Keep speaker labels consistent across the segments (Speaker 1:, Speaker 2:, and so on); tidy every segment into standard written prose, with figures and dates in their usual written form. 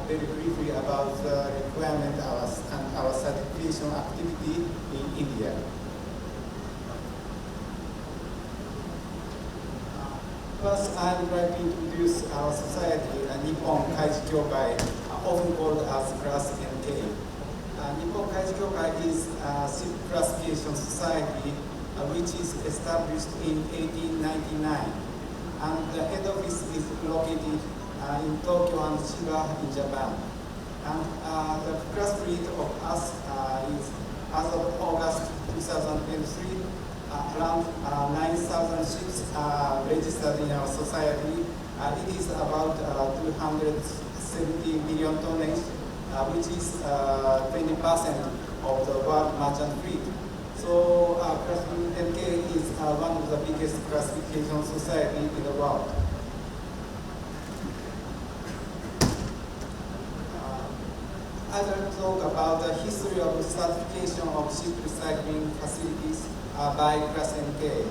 Speaker 1: very briefly about the requirement and our certification activity in India. First, I would like to introduce our society, Nippon Kaiji Kyokai, often called as Class NK. Nippon Kaiji Kyokai is a ship classification society which is established in 1899. And the head office is located in Tokyo and Shiba in Japan. And the class fleet of us is, as of August 2023, around 9,000 ships registered in our society. It is about 270 million tonnage, which is 20% of the world merchant fleet. So Class NK is one of the biggest classification society in the world. I'd like to talk about the history of certification of ship recycling facilities by Class NK.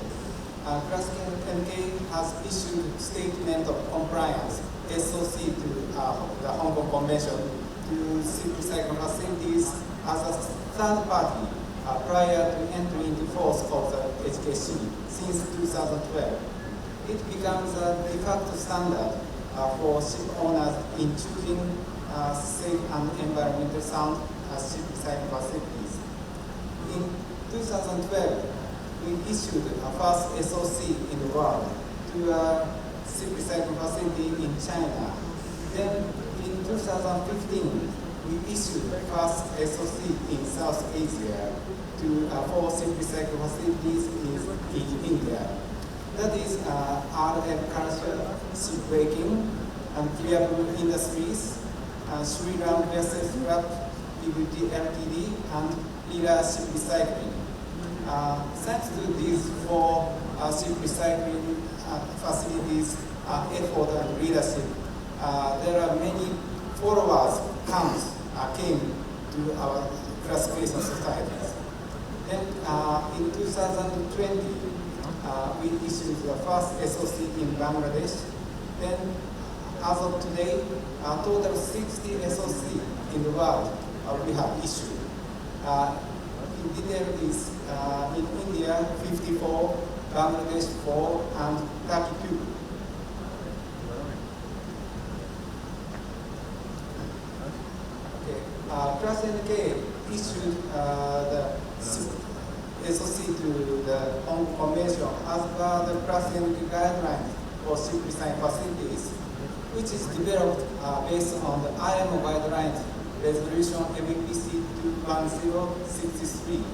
Speaker 1: Class NK has issued Statement of Compliance, SOC, to the Hong Kong Convention to ship recycling facilities as a third party prior to entry into force of the HKC since 2012. It becomes a de facto standard for ship owners in choosing safe and environmentally sound ship recycling facilities. In 2012, we issued a first SOC in the world to a ship recycling facility in China. Then in 2015, we issued the first SOC in South Asia to 4 ship recycling facilities in India. That is RF Culture, Shipbreaking, and Clearblue Industries, Sri Ram Vessel Scrap PVT Ltd, and Lila Ship Recycling. Thanks to these 4 ship recycling facilities, effort and leadership, there are many followers came to our classification societies. Then in 2020, we issued the first SOC in Bangladesh. Then as of today, a total 60 SOC in the world we have issued. In detail is in India 54, Bangladesh 4, and Turkey 2. Class NK issued the SOC to the Hong Kong Convention as per the Class NK guidelines for ship recycling facilities, which is developed based on the IMO guidelines resolution MEPC 21063.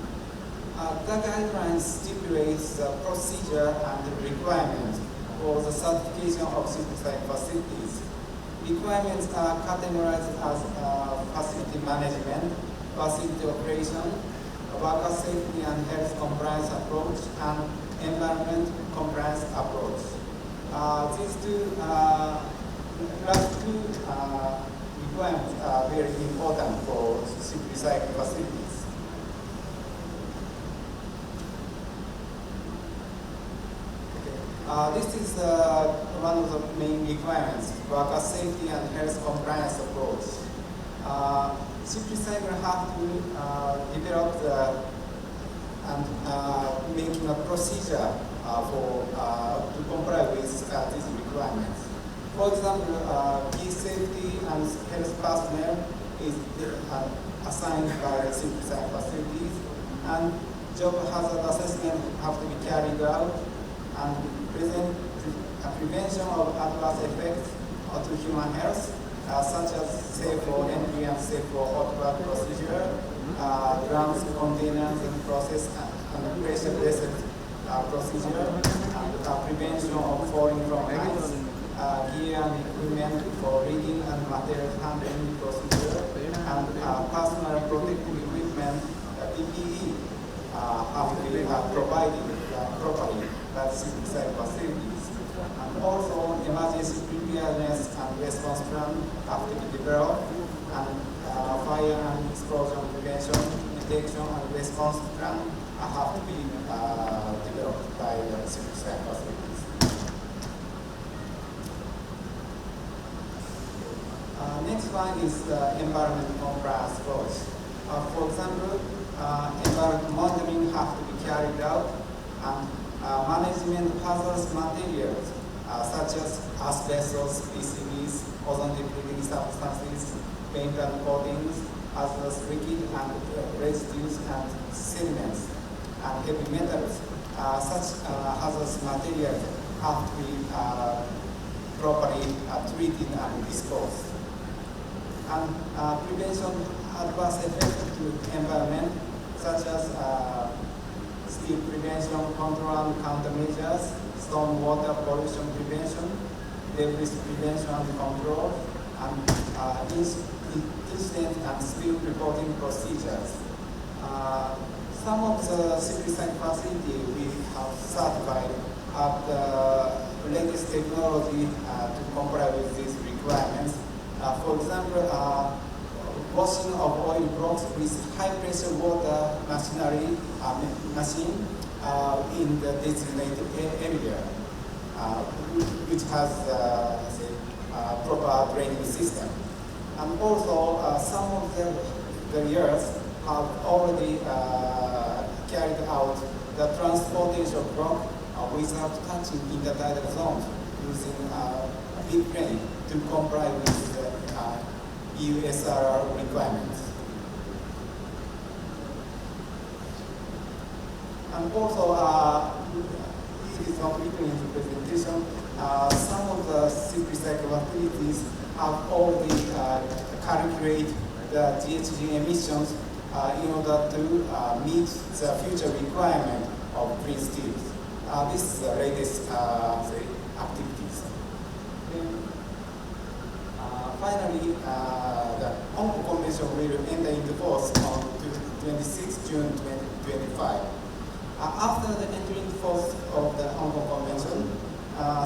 Speaker 1: The guidelines stipulates the procedure and the requirements for the certification of ship recycling facilities. Requirements are categorized as facility management, facility operation, worker safety and health compliance approach, and environment compliance approach. These last two requirements are very important for ship recycling facilities. This is one of the main requirements, worker safety and health compliance approach. Ship recyclers have to develop and making a procedure to comply with these requirements. For example, key safety and health personnel is assigned by the ship recycling facilities, and job hazard assessment have to be carried out, and prevention of adverse effects to human health, such as safe for entry and safe for hot work procedure, drums, containers and process and pressure vessel procedure, and prevention of falling from heights, gear and equipment for reading and material handling procedure, and personal protective equipment, PPE, have to be provided properly by ship recycling facilities. And also, emergency preparedness and response plan have to be developed, and fire and explosion prevention, detection and response plan have to be developed by the ship recycling facilities. Next one is environment compliance goals. For example, environment monitoring have to be carried out, and management of hazardous materials such as asbestos, PCBs, ozone-depleting substances, paint and coatings, hazardous liquid and residues and sediments, and heavy metals. Such hazardous materials have to be properly treated and disposed. And prevention adverse effects to the environment, such as spill prevention, control and countermeasures, stormwater pollution prevention, debris prevention and control, and incident and spill reporting procedures. Some of the shipbuilding facilities we have certified have the latest technology to comply with these requirements. For example, washing of oil blocks with high pressure water machinery machine in the designated area, which has proper draining system. And also, some of the years have already carried out the transportation of rock without touching in the tidal zones using a big crane to comply with the EUSRR requirements. And also, it is not written in the presentation, some of the ship recycle facilities have already calculated the GHG emissions in order to meet the future requirement of green steels. This is the latest activities. Finally, the Hong Kong Convention will enter into force on 26 June 2025. After the entry into force of the Hong Kong Convention,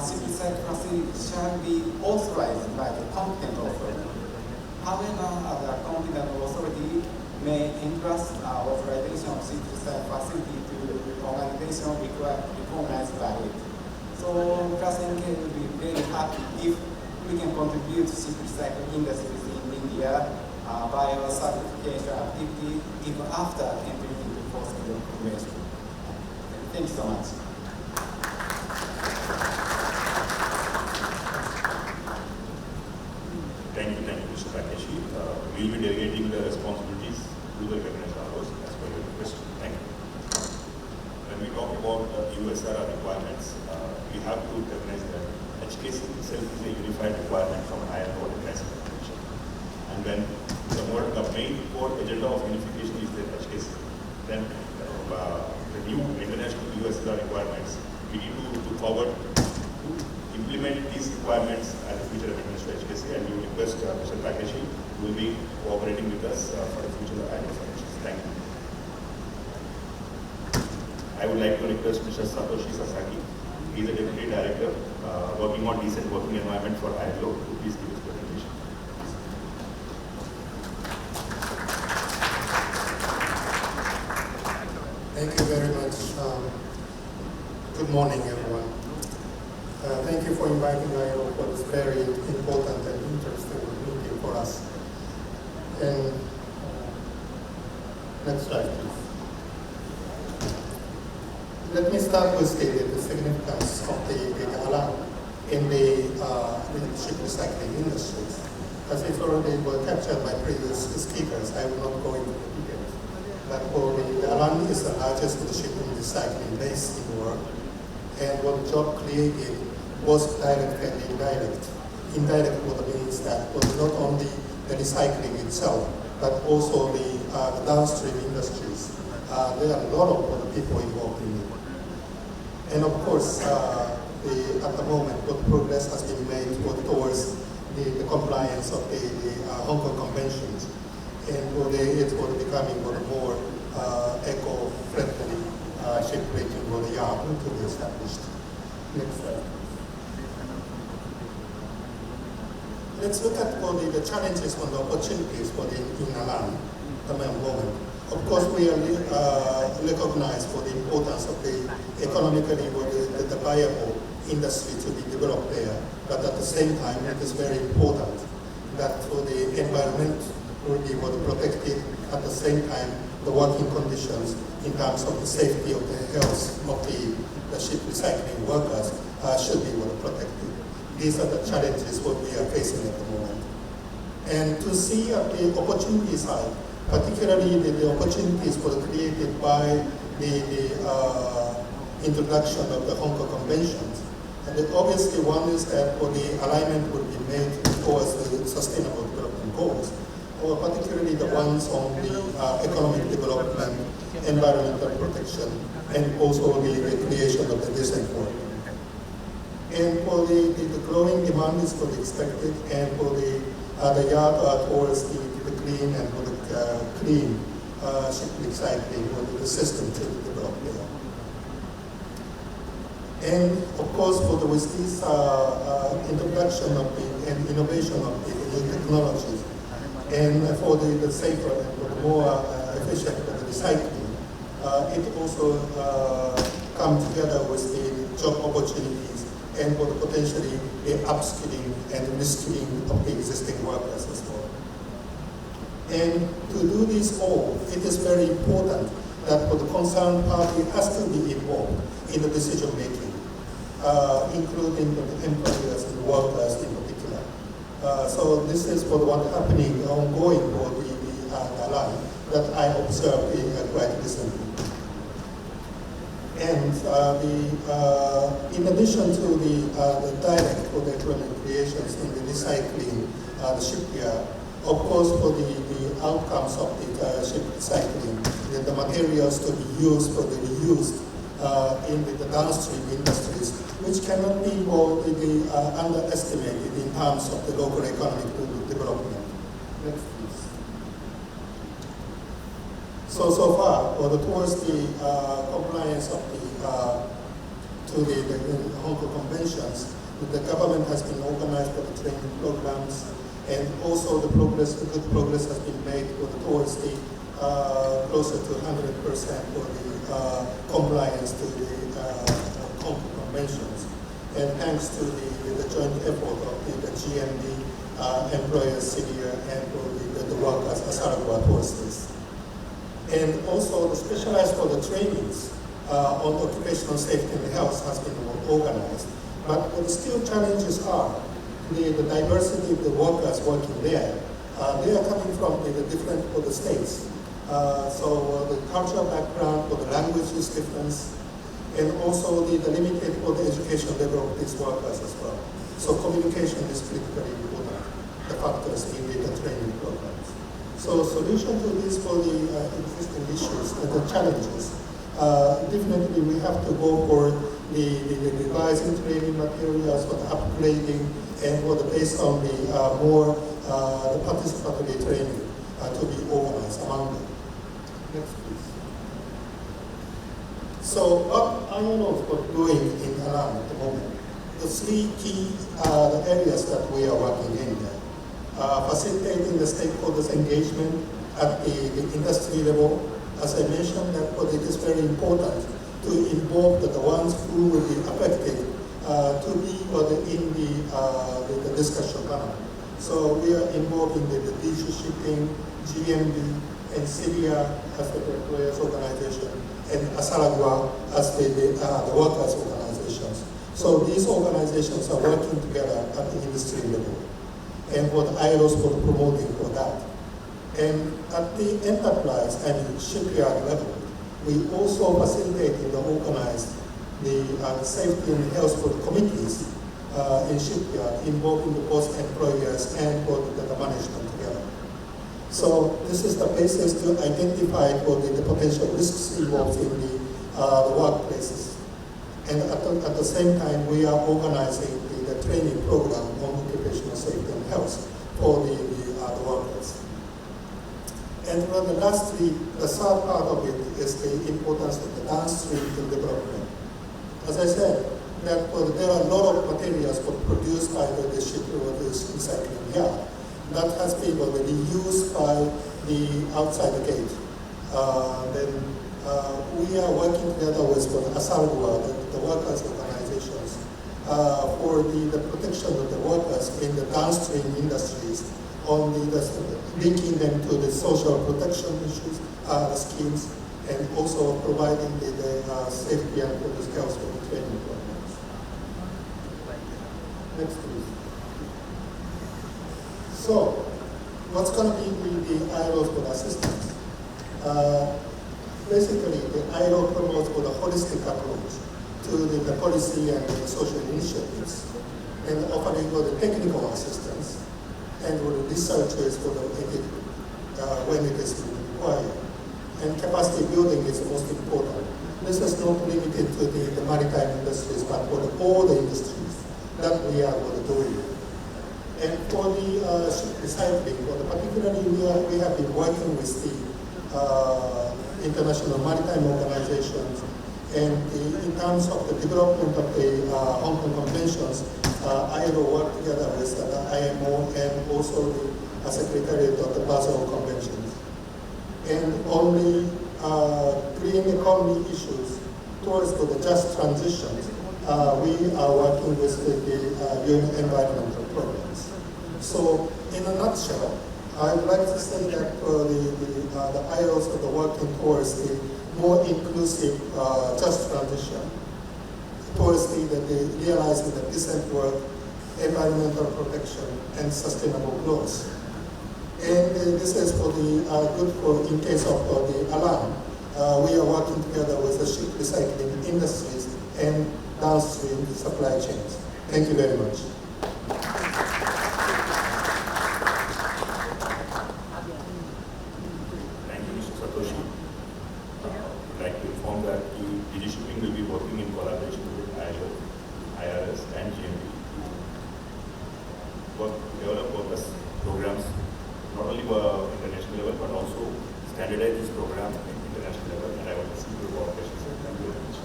Speaker 1: civil site facilities shall be authorized by the competent authority. However, the competent authority may entrust authorization of civil site facility to the organization recognized by it. So, Class NK will be very happy if we can contribute to civil cycle industries in India by our certification activity even after entering into force of the convention. Thank you so much.
Speaker 2: Thank you, Mr. Takeshi. We will be delegating the responsibilities to the recognized ROs as per your request. Thank you. When we talk about USRR requirements, we have to recognize that HKC itself is a unified requirement from ILO and Convention. And when the main core agenda of unification is the HKC, then the new international USRR requirements, we need to look forward to implement these requirements as a future amendments to HKC, and we request Mr. Takeshi will be cooperating with us for the future ILO submissions. Thank you. I would like to request Mr. Satoshi Sasaki. He is a Deputy Director working on decent working environment for ILO. Please give his presentation.
Speaker 3: Thank you very much. Good morning, everyone. Thank you for inviting ILO for this very important and interesting meeting for us. And next slide, please. Let me start with the significance of the alarm in the ship recycling industries. As it's already well captured by previous speakers, I will not go into the details. But for the alarm is the largest shipping recycling base in the world, and what job created was direct and indirect. Indirect what means that was not only the recycling itself, but also the downstream industries. There are a lot of people involved in it. And of course, at the moment, what progress has been made towards the compliance of the Hong Kong Conventions, and it's becoming more eco-friendly shipbreaking yard to be established. Next slide. Let's look at the challenges and the opportunities in alarm at the moment. Of course, we are recognized for the importance of the economically the viable industry to be developed there, but at the same time, it is very important that for the environment will be protected, at the same time the working conditions in terms of the safety of the health of the ship recycling workers should be protected. These are the challenges what we are facing at the moment. And to see at the opportunity side, particularly the opportunities created by the introduction of the Hong Kong Conventions. And obviously one is that the alignment will be made towards the sustainable development goals, or particularly the ones on the economic development, environmental protection, and also the creation of the decent work. And for the growing demand is expected, and for the yard towards the clean and for the clean ship recycling or the system to develop there. And of course, with this introduction of and innovation of the new technologies, and for the safer and for the more efficient recycling, it also comes together with the job opportunities and for the potentially the upskilling and reskilling of the existing workers as well. And to do this all, it is very important that the concerned party has to be involved in the decision making, including the employers and workers in particular. So this is what happening ongoing for the line that I observed quite recently. And in addition to the direct for the employment creations in the recycling, the shipyard, of course, for the outcomes of the ship recycling, the materials to be used for the reused in the downstream industries, which cannot be underestimated in terms of the local economic development. Next, please. So far, towards the compliance of to the Hong Kong Conventions, the government has been organized for the training programs, and also the good progress has been made towards the closer to 100% for the compliance to the Hong Kong Conventions. And thanks to the joint effort of the GMB, employers, senior, and the workers, Sagarmala towards this. And also the specialized for the trainings on occupational safety and health has been organized. But what still challenges are the diversity of the workers working there. They are coming from the different states. So the cultural background for the language is different, and also the limited for the education level of these workers as well. So communication is critically important, the factors in the training programs. So solution to this for the existing issues and the challenges, definitely we have to go for the revising training materials, for the upgrading, and for the based on the more the participatory training to be organized among them. Next, please. So what ILO is doing in Alam at the moment, the three key areas that we are working in there. Facilitating the stakeholders' engagement at the industry level. As I mentioned, that it is very important to involve the ones who will be affected to be in the discussion panel. So we are involved in the diesel shipping, GMB, and Syria as the employers organization, and Asaragwa as the workers organizations. So these organizations are working together at the industry level, and what ILO is promoting for that. And at the enterprise and shipyard level, we also facilitate and organize the safety and health for the committees in shipyard, involving both employers and the management together. So this is the basis to identify the potential risks involved in the workplaces. And at the same time, we are organizing the training program on occupational safety and health for the workers. And lastly, the third part of it is the importance of the downstream development. As I said, that there are a lot of materials produced by the ship recycling yard that has been already used by the outside the gate. Then we are working together with Asaragwa, the workers' organizations, for the protection of the workers in the downstream industries on the linking them to the social protection issues, schemes, and also providing the safety and the skills for the training programs. Next, please. So, what's going to be the ILO for assistance? Basically, the ILO promotes for the holistic approach to the policy and the social initiatives, and offering for the technical assistance and for the researchers for the when it is required. And capacity building is the most important. This is not limited to the maritime industries, but for all the industries that we are doing. And for the ship recycling, particularly we have been working with the international maritime organizations, and in terms of the development of the Hong Kong conventions, ILO worked together with the IMO and also the Secretariat of the Basel Conventions. And only green economy issues towards the just transition, we are working with the UN environmental programs. So, in a nutshell, I would like to say that the ILOs are working towards the more inclusive, just transition, towards the realizing the decent work, environmental protection, and sustainable growth. And this is for the good for in case of the alarm. We are working together with the ship recycling industries and downstream supply chains. Thank you very much.
Speaker 2: That DG Shipping will be working in collaboration with ILO, IRS, and GMIS. Develop purpose programs, not only international level, but also standardize this program at international level, and I want to see your cooperation. Thank you very much.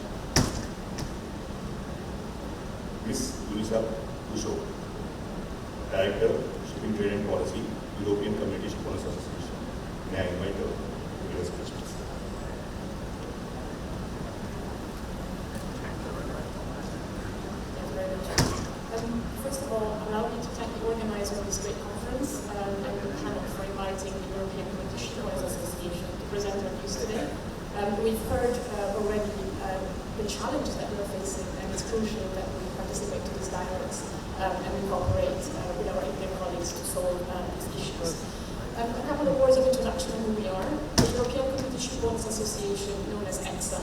Speaker 2: Ms. Luisa Busho, Director, Shipping Trade and Policy, European Community Shipowners Association. May I invite her to give us questions?
Speaker 4: First of all, allow me to thank the organizer of this great conference and the panel for inviting the European Community Shipowners Association to present our views today. We've heard already the challenges that we're facing, and it's crucial that we participate in these dialogues and we cooperate with our Indian colleagues to solve these issues. A couple of words of introduction on who we are. The European Community Shipowners Association, known as EXA,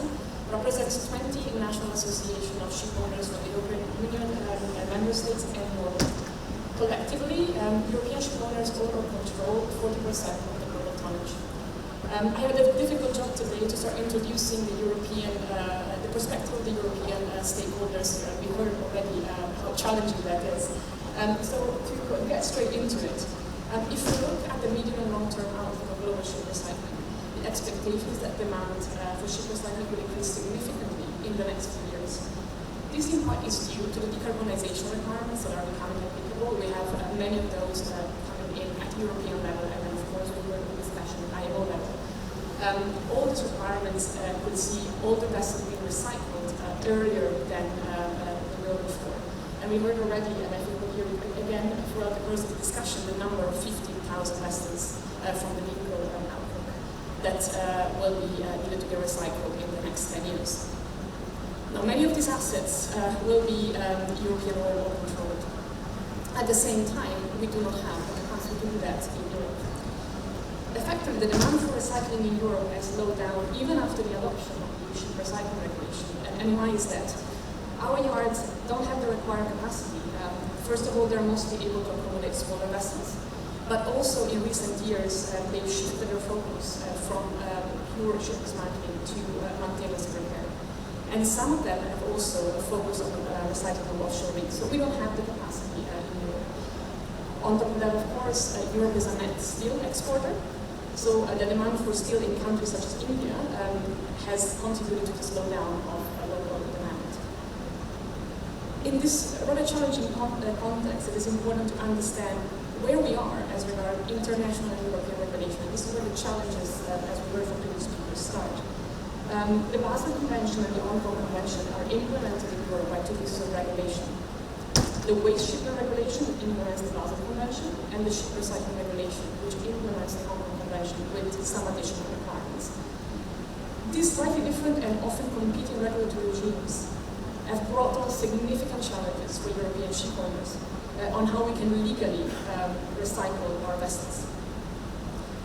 Speaker 4: represents 20 national associations of shipowners from the European Union, member states, and Norway. Collectively, European shipowners own or control 40% of the global tonnage. I had a difficult job today to start introducing the perspective of the European stakeholders. We heard already how challenging that is. So to get straight into it, if we look at the medium and long-term outlook of global ship recycling, the expectation is that demand for ship recycling will increase significantly in the next few years. This in part is due to the decarbonization requirements that are becoming applicable. We have many of those coming in at European level, and then of course we were in discussion at IMO level. All these requirements could see all the vessels being recycled earlier than the year before. And we heard already, and I think we'll hear again throughout the course of the discussion, the number of 15,000 vessels from the legal outlook that will be needed to be recycled in the next 10 years. Now, many of these assets will be European oil controlled. At the same time, we do not have the capacity to do that in Europe. Effectively, the demand for recycling in Europe has slowed down even after the adoption of the ship recycling regulation. And why is that? Our yards don't have the required capacity. First of all, they're mostly able to accommodate smaller vessels, but also in recent years, they've shifted their focus from pure ship recycling to maintenance and repair. And some of them have also a focus on recycling of offshore rigs, so we don't have the capacity in Europe. On top of that, of course, Europe is a net steel exporter, so the demand for steel in countries such as India has contributed to the slowdown of local demand. In this rather challenging context, it is important to understand where we are as regards international and European regulation. This is where the challenges, as we heard from previous speakers, start. The Basel Convention and the Hong Kong Convention are implemented in Europe by two pieces of regulation. The waste shipment regulation implements the Basel Convention, and the ship recycling regulation, which implements the Hong Kong Convention with some additional requirements. These slightly different and often competing regulatory regimes have brought on significant challenges for European ship owners on how we can legally recycle our vessels.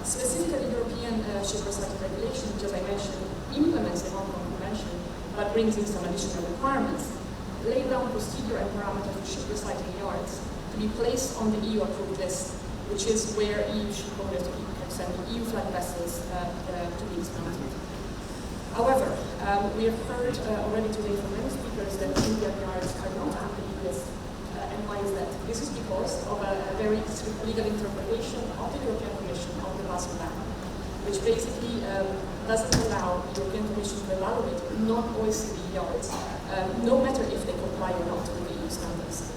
Speaker 4: Specifically, European ship recycling regulation, which as I mentioned, implements the Hong Kong Convention, but brings in some additional requirements, lay down procedure and parameters for ship recycling yards to be placed on the EU-approved list, which is where EU ship owners can send EU-flagged vessels to be discounted. However, we have heard already today from many speakers that Indian yards are not on the EU list. And why is that? This is because of a very strict legal interpretation of the European Commission of the Basel ban, which basically doesn't allow the European Commission to evaluate non-OECD yards, no matter if they comply or not with the EU standards.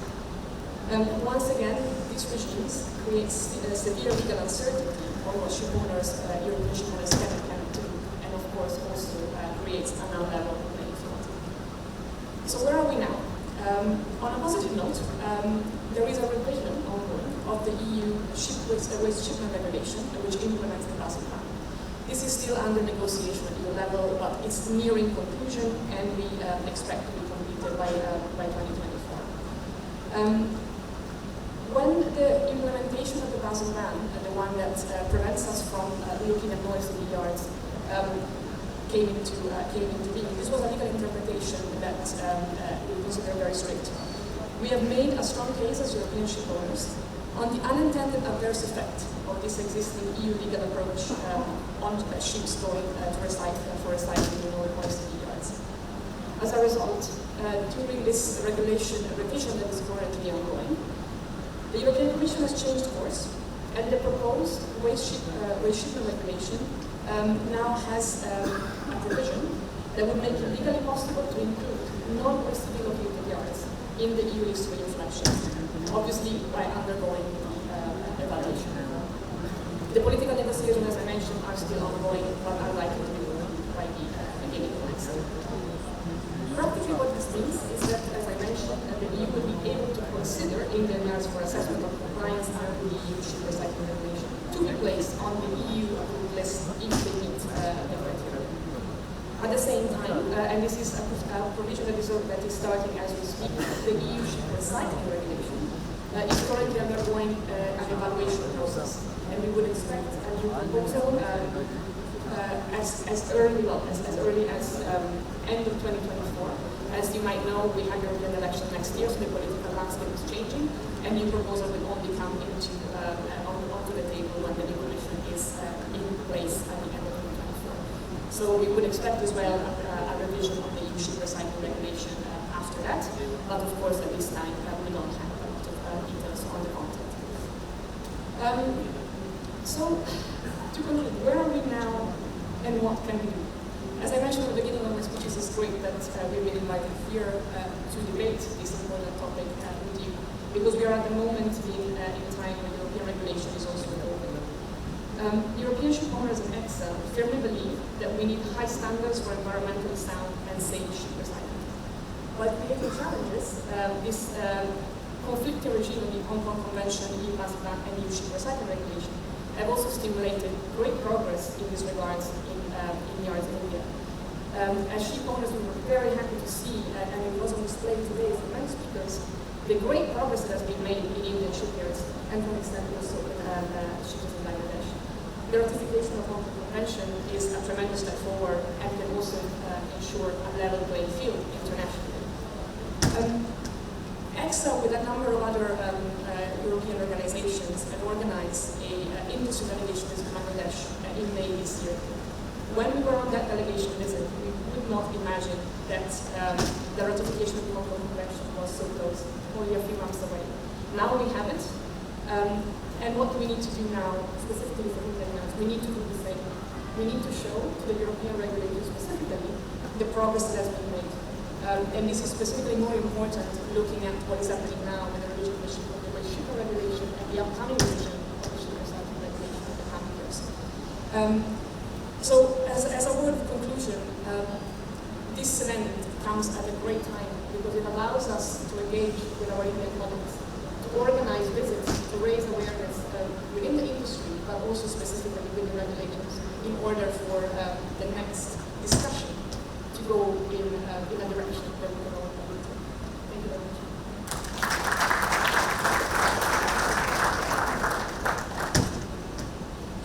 Speaker 4: Once again, these regimes create severe legal uncertainty on what ship owners, European ship owners can and cannot do, and of course also creates an unlevel playing field. So where are we now? On a positive note, there is a revision ongoing of the EU waste shipment regulation, which implements the Basel plan. This is still under negotiation at EU level, but it's nearing conclusion, and we expect to be completed by 2024. When the implementation of the Basel ban, the one that prevents us from looking at non-OECD yards, came into being, this was a legal interpretation that we consider very strict. We have made a strong case as European ship owners on the unintended adverse effect of this existing EU legal approach on ships going for recycling in non-OECD yards. As a result, during this regulation revision that is currently ongoing, the European Commission has changed course, and the proposed waste shipment regulation now has a provision that would make it legally possible to include non-OECD located yards in the EU list of EU-flagged ships, obviously by undergoing evaluation. The political negotiations, as I mentioned, are still ongoing, but are likely to be moved by the beginning of next year. Practically what this means is that, as I mentioned, the EU will be able to consider Indian yards for assessment of compliance under the EU ship recycling regulation to be placed on the EU-approved list if they meet the criteria. At the same time, and this is a provision that is starting as we speak, the EU ship recycling regulation is currently undergoing an evaluation process, and we would expect a new proposal as early as end of 2024. As you might know, we have European elections next year, so the political landscape is changing, and new proposal will only come onto the table when the new commission is in place at the end of 2024. So we would expect as well a revision of the EU ship recycling regulation after that, but of course at this time we don't have a lot of details on the content. So to conclude, where are we now and what can we do? As I mentioned at the beginning of my speech, it's great that we've been invited here to debate this important topic with you, because we are at the moment in time when European regulation is also evolving. European ship owners and EXA firmly believe that we need high standards for environmentally sound and safe ship recycling. But creating challenges, this conflicting regime of the Hong Kong Convention, EU Basel Plan, and EU ship recycling regulation have also stimulated great progress in this regard in yards in India. As ship owners, we were very happy to see, and it was on display today from many speakers, the great progress that has been made in Indian shipyards, and to an extent also in shipyards in Bangladesh. The ratification of the Hong Kong Convention is a tremendous step forward and can also ensure a level playing field internationally. EXA, with a number of other European organizations, had organized an industry delegation visit to Bangladesh in May this year. When we were on that delegation visit, we would not imagine that the ratification of the Hong Kong Convention was so close, only a few months away. Now we have it, and what do we need to do now, specifically for Indian yards? We need to do the same. We need to show to the European regulators specifically the progress that has been made. And this is specifically more important looking at what is happening now with the revision of the waste shipment regulation and the upcoming revision of the ship recycling regulation in the coming years. So as a word of conclusion, this event comes at a great time because it allows us to engage with our Indian colleagues, to organize visits, to raise awareness within the industry, but also specifically with the regulators, in order for the next discussion to go in a direction that we can all agree to. Thank you very much.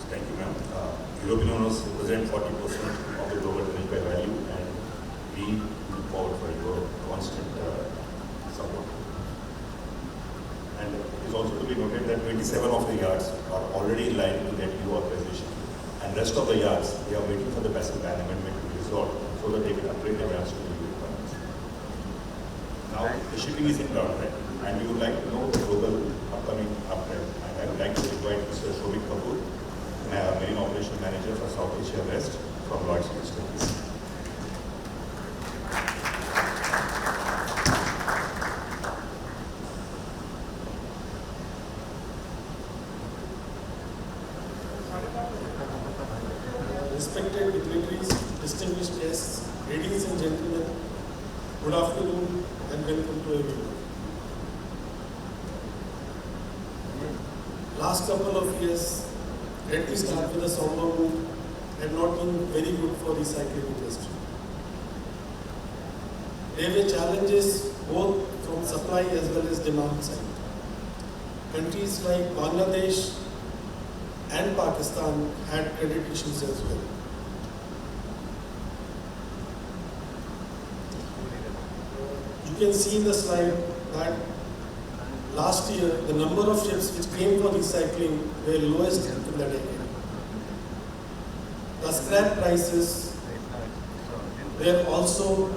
Speaker 2: Thank you, ma'am. European owners represent 40% of the global energy by value, and we look forward for your constant support. And it is also to be noted that 27 of the yards are already in line to get EU authorization, and rest of the yards, they are waiting for the vessel ban amendment to be resolved so that they can upgrade their yards to the EU requirements. Now, the shipping is in ground, right? And we would like to know the global upcoming upgrade. And I would like to invite Mr. Shobhit Kapoor, Marine Operation Manager for South Asia West from Lloyd's Industries.
Speaker 5: Respected dignitaries, distinguished guests, ladies and gentlemen, good afternoon and welcome to everyone. Last couple of years, let me start with a somber mood, have not been very good for the cycling industry. There were challenges both from supply as well as demand side. Countries like Bangladesh and Pakistan had credit issues as well. You can see in the slide that last year the number of ships which came for recycling were lowest in the decade. The scrap prices were also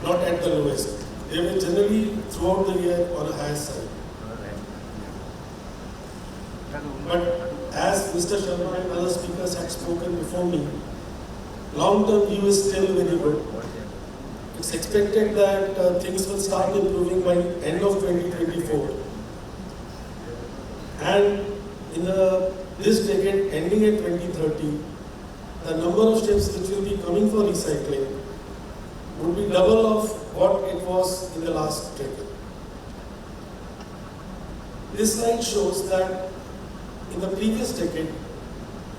Speaker 5: not at the lowest. They were generally throughout the year on a higher side. But as Mr. Sharma and other speakers had spoken before me, long-term view is still very good. It's expected that things will start improving by end of 2024. And in this decade, ending at 2030, the number of ships which will be coming for recycling would be double of what it was in the last decade. This slide shows that in the previous decade,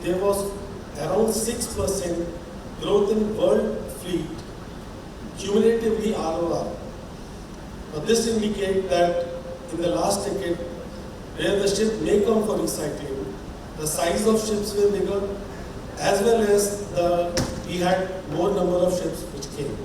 Speaker 5: there was around 6% growth in world fleet, cumulatively ROR. Now this indicates that in the last decade, where the ship may come for recycling, the size of ships were bigger, as well as we had more number of ships which came.